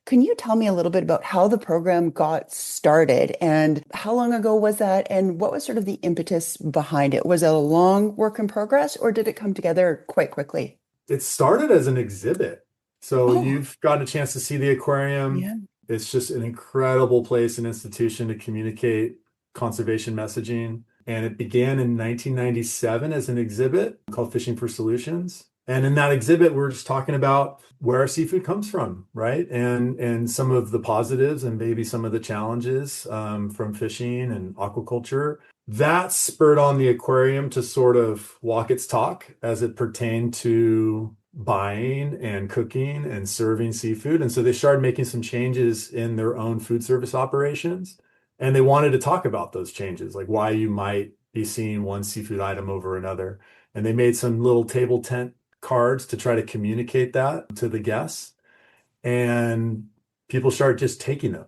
Can you tell me a little bit about how the program got started and how long ago was that? And what was sort of the impetus behind it? Was it a long work in progress or did it come together quite quickly? It started as an exhibit. So Oh, you've gotten a chance to see the aquarium. yeah. It's just an incredible place and institution to communicate conservation messaging. And it began in 1997 as an exhibit called Fishing for Solutions. And in that exhibit, we're just talking about where our seafood comes from, right? And some of the positives and maybe some of the challenges from fishing and aquaculture. That spurred on the aquarium to sort of walk its talk as it pertained to buying and cooking and serving seafood. And so they started making some changes in their own food service operations. And they wanted to talk about those changes, like why you might be seeing one seafood item over another. And they made some little table tent cards to try to communicate that to the guests. And people started just taking them.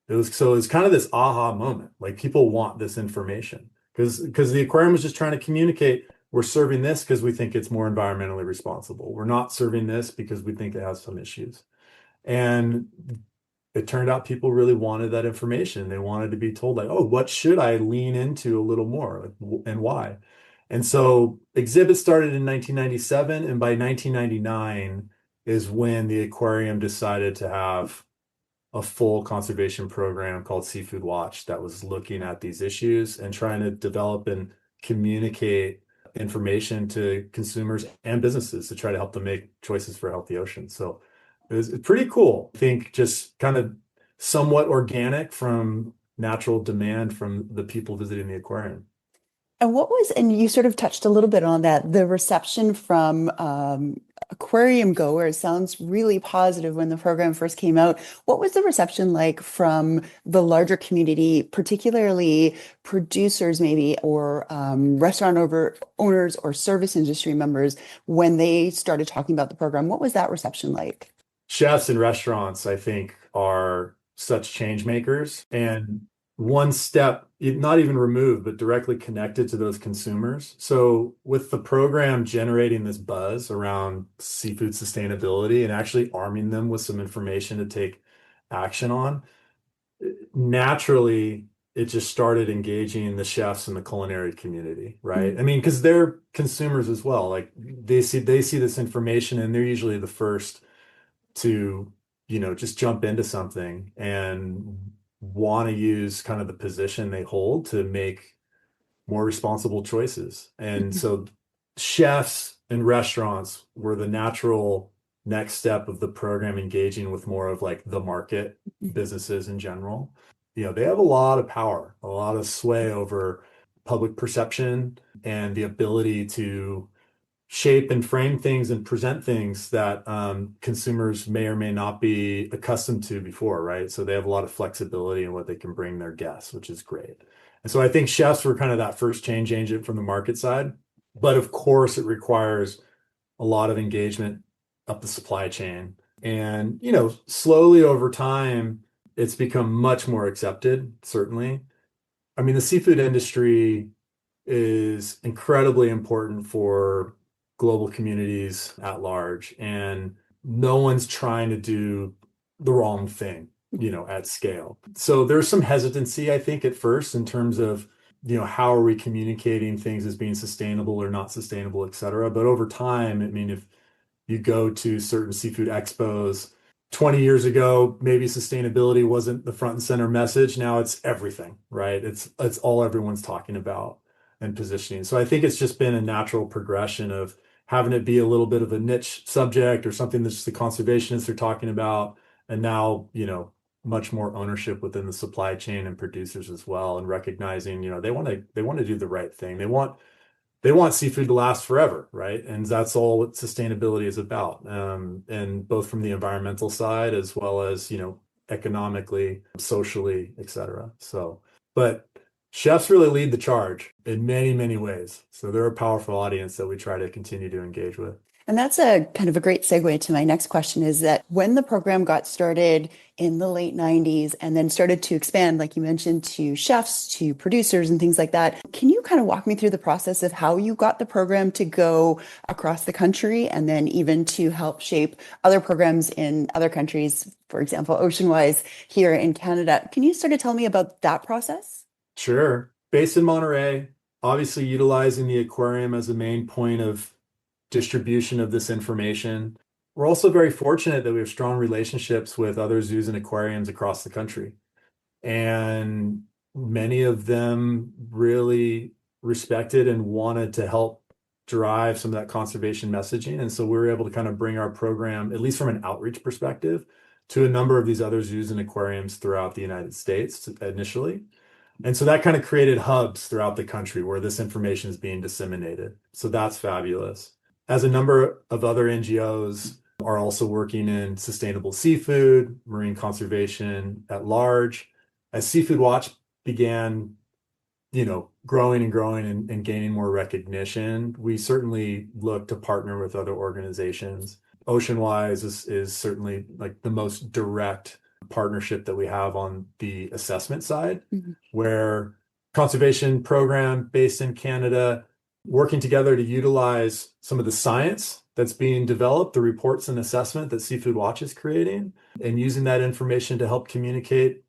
It was kind of this aha moment. Like people want this information because the aquarium was just trying to communicate we're serving this because we think it's more environmentally responsible. We're not serving this because we think it has some issues. And it turned out people really wanted that information. They wanted to be told like, oh, what should I lean into a little more and why? And so exhibit started in 1997, and by 1999 is when the aquarium decided to have a full conservation program called Seafood Watch that was looking at these issues and trying to develop and communicate information to consumers and businesses to try to help them make choices for a healthy ocean. So it was pretty cool. I think just kind of somewhat organic from natural demand from the people visiting the aquarium. And you sort of touched a little bit on that, the reception from aquarium goers sounds really positive when the program first came out. What was the reception like from the larger community, particularly producers maybe, or owners or service industry members when they started talking about the program? What was that reception like? Chefs and restaurants, I think, are such change makers. And one step, not even removed, but directly connected to those consumers. So, with the program generating this buzz around seafood sustainability and actually arming them with some information to take action on, naturally, it just started engaging the chefs and the culinary community, right? I mean, because they're consumers as well. Like they see this information and they're usually the first to, just jump into something and want to use kind of the position they hold to make more responsible choices. And Mhm. so chefs and restaurants were the natural next step of the program engaging with more of like the market businesses in general. They have a lot of power, a lot of sway over public perception and the ability to shape and frame things and present things that consumers may or may not be accustomed to before, right? So they have a lot of flexibility in what they can bring their guests, which is great. And so I think chefs were kind of that first change agent from the market side. But of course, it requires a lot of engagement up the supply chain. And, slowly over time, it's become much more accepted, certainly. I mean, the seafood industry is incredibly important for global communities at large, and no one's trying to do the wrong thing, at scale. So there's some hesitancy, I think, at first in terms of, how are we communicating things as being sustainable or not sustainable, et cetera. But over time, I mean, if you go to certain seafood expos, 20 years ago, maybe sustainability wasn't the front and center message. Now it's everything, right? It's all everyone's talking about and positioning. So I think it's just been a natural progression of having it be a little bit of a niche subject or something that just the conservationists are talking about. And now, much more ownership within the supply chain and producers as well, and recognizing, they want to do the right thing. They want seafood to last forever, right? And that's all what sustainability is about. And both from the environmental side as well as, economically, socially, et cetera. So, but chefs really lead the charge in many, many ways. So they're a powerful audience that we try to continue to engage with. And that's a kind of a great segue to my next question is that when the program got started in the late 90s and then started to expand, like you mentioned, to chefs, to producers, and things like that, can you kind of walk me through the process of how you got the program to go across the country and then even to help shape other programs in other countries, for example, Oceanwise here in Canada? Can you sort of tell me about that process? Sure. Based in Monterey, obviously utilizing the aquarium as a main point of distribution of this information. We're also very fortunate that we have strong relationships with other zoos and aquariums across the country. And many of them really respected and wanted to help drive some of that conservation messaging. And so we were able to kind of bring our program, at least from an outreach perspective, to a number of these other zoos and aquariums throughout the United States initially. And so that kind of created hubs throughout the country where this information is being disseminated. So that's fabulous. As a number of other NGOs are also working in sustainable seafood, marine conservation at large, as Seafood Watch began, growing and growing and gaining more recognition, we certainly look to partner with other organizations. Oceanwise is certainly like the most direct partnership that we have on the assessment side, where conservation program based in Canada, working together to utilize some of the science that's being developed, the reports and assessment that Seafood Watch is creating, and using that information to help communicate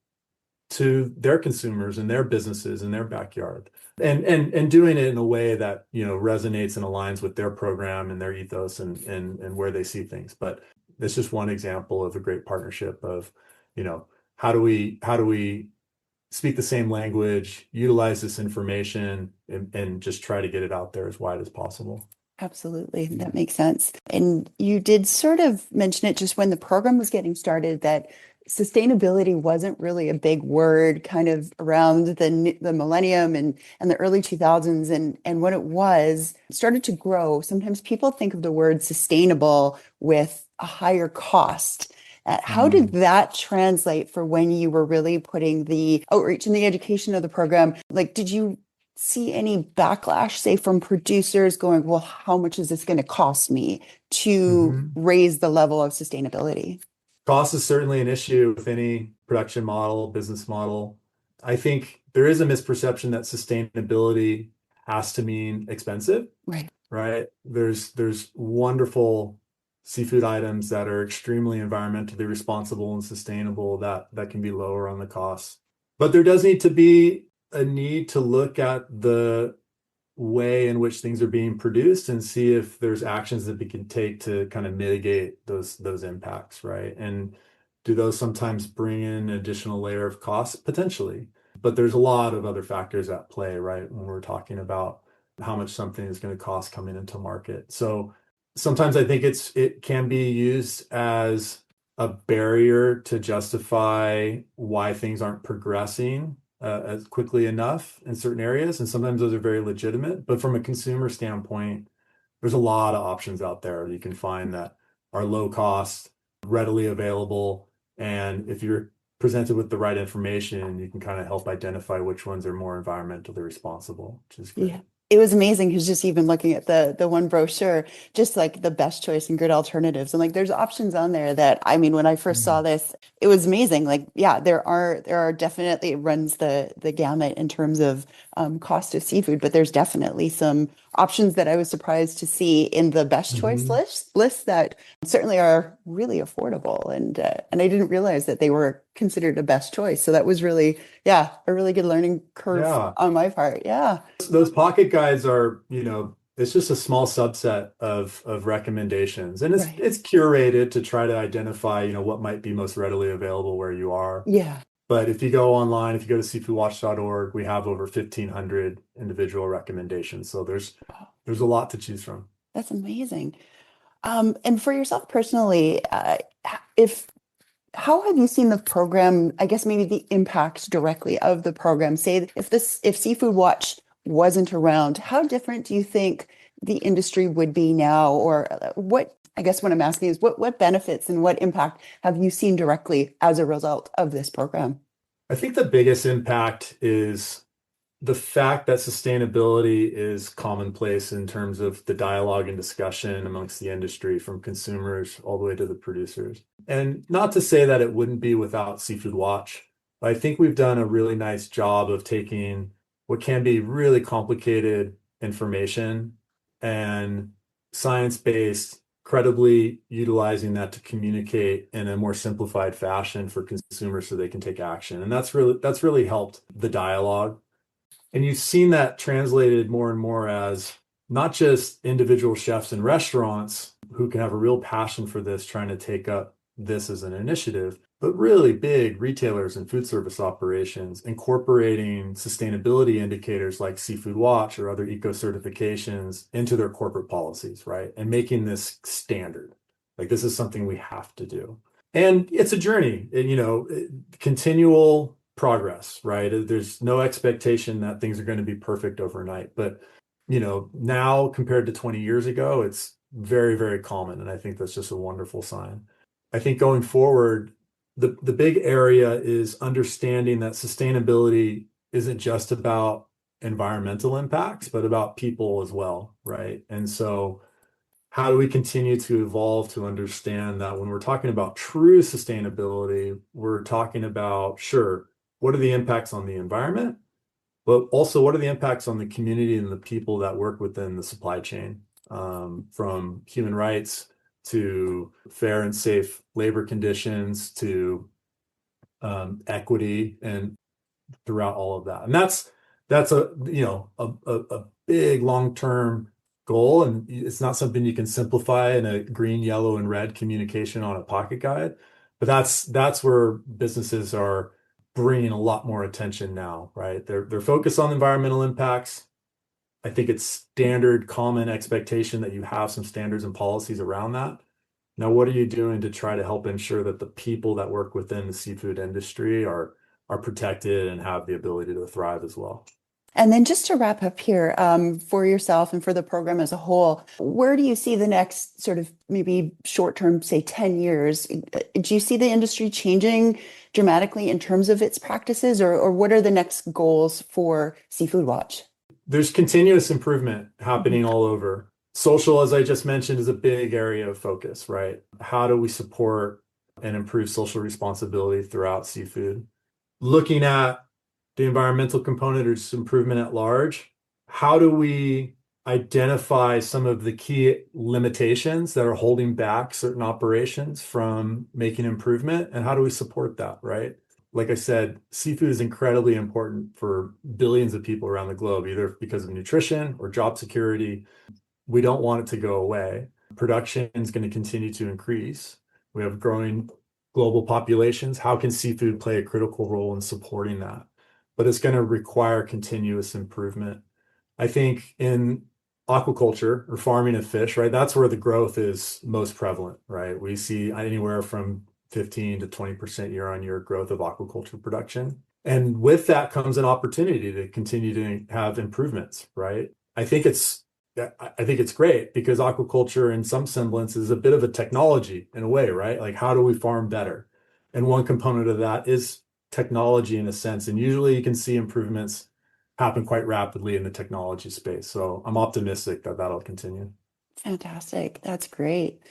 to their consumers and their businesses in their backyard, and doing it in a way that resonates and aligns with their program and their ethos and where they see things. But it's just one example of a great partnership of how do we speak the same language, utilize this information, and just try to get it out there as wide as possible. Absolutely. That makes sense. And you did sort of mention it just when the program was getting started that sustainability wasn't really a big word kind of around the millennium and the early 2000s. And when it was started to grow, sometimes people think of the word sustainable with a higher cost. How did that translate for when you were really putting the outreach and the education of the program? Like, did you see any backlash, say, from producers going, well, how much is this going to cost me to raise the level of sustainability? Cost is certainly an issue with any production model, business model. I think there is a misperception that sustainability has to mean expensive. Right? There's wonderful seafood items that are extremely environmentally responsible and sustainable that can be lower on the cost. But there does need to be a need to look at the way in which things are being produced and see if there's actions that we can take to kind of mitigate those impacts, right? And do those sometimes bring in an additional layer of cost? Potentially. But there's a lot of other factors at play, right? When we're talking about how much something is going to cost coming into market. So sometimes I think it can be used as a barrier to justify why things aren't progressing as quickly enough in certain areas. And sometimes those are very legitimate. But from a consumer standpoint, there's a lot of options out there you can find that are low cost, readily available. And if you're presented with the right information, you can kind of help identify which ones are more environmentally responsible, which is great. Yeah. It was amazing because just even looking at the one brochure, just like the best choice and good alternatives. And like there's options on there that I mean, when I first saw this, it was amazing. Like, yeah, there are definitely it runs the gamut in terms of cost of seafood, but there's definitely some options that I was surprised to see in the best choice list that certainly are really affordable. And I didn't realize that they were considered a best choice. So that was really, yeah, a really good learning curve on my part. Yeah. Those pocket guides are, it's just a small subset of recommendations, and it's curated to try to identify, what might be most readily available where you are. Yeah. But if you go online, if you go to seafoodwatch.org, we have over 1,500 individual recommendations. So there's a lot to choose from. That's amazing. And for yourself personally, how have you seen the program, I guess maybe the impact directly of the program? Say if Seafood Watch wasn't around, how different do you think the industry would be now? Or I guess what I'm asking is what benefits and what impact have you seen directly as a result of this program? I think the biggest impact is the fact that sustainability is commonplace in terms of the dialogue and discussion amongst the industry, from consumers all the way to the producers. And not to say that it wouldn't be without Seafood Watch, but I think we've done a really nice job of taking what can be really complicated information and science-based, credibly utilizing that to communicate in a more simplified fashion for consumers so they can take action. And that's really helped the dialogue. And you've seen that translated more and more as not just individual chefs and restaurants who can have a real passion for this, trying to take up this as an initiative, but really big retailers and food service operations incorporating sustainability indicators like Seafood Watch or other eco certifications into their corporate policies, right? And making this standard. Like, this is something we have to do. And it's a journey, continual progress, right? There's no expectation that things are going to be perfect overnight. But, now compared to 20 years ago, it's very, very common. And I think that's just a wonderful sign. I think going forward, the big area is understanding that sustainability isn't just about environmental impacts, but about people as well, right? And so how do we continue to evolve to understand that when we're talking about true sustainability, we're talking about, sure, what are the impacts on the environment, but also what are the impacts on the community and the people that work within the supply chain, from human rights to fair and safe labor conditions to equity and throughout all of that. And that's a big long-term goal, and it's not something you can simplify in a green, yellow, and red communication on a pocket guide. But that's where businesses are bringing a lot more attention now, right? They're focused on environmental impacts. I think it's standard, common expectation that you have some standards and policies around that. Now, what are you doing to try to help ensure that the people that work within the seafood industry are protected and have the ability to thrive as well? And then just to wrap up here, for yourself and for the program as a whole, where do you see the next sort of maybe short term, say 10 years? Do you see the industry changing dramatically in terms of its practices, or what are the next goals for Seafood Watch? There's continuous improvement happening all over. Social, as I just mentioned, is a big area of focus, right? How do we support and improve social responsibility throughout seafood? Looking at the environmental component or just improvement at large, how do we identify some of the key limitations that are holding back certain operations from making improvement, and how do we support that, right? Like I said, seafood is incredibly important for billions of people around the globe, either because of nutrition or job security. We don't want it to go away. Production is going to continue to increase. We have growing global populations. How can seafood play a critical role in supporting that? But it's going to require continuous improvement. I think in aquaculture or farming of fish, right, that's where the growth is most prevalent, right? We see anywhere from 15 to 20% year on year growth of aquaculture production. And with that comes an opportunity to continue to have improvements, right? I think it's great because aquaculture in some semblance is a bit of a technology in a way, right? Like, how do we farm better? And one component of that is technology in a sense. And usually you can see improvements happen quite rapidly in the technology space. So I'm optimistic that that'll continue. Fantastic. That's great.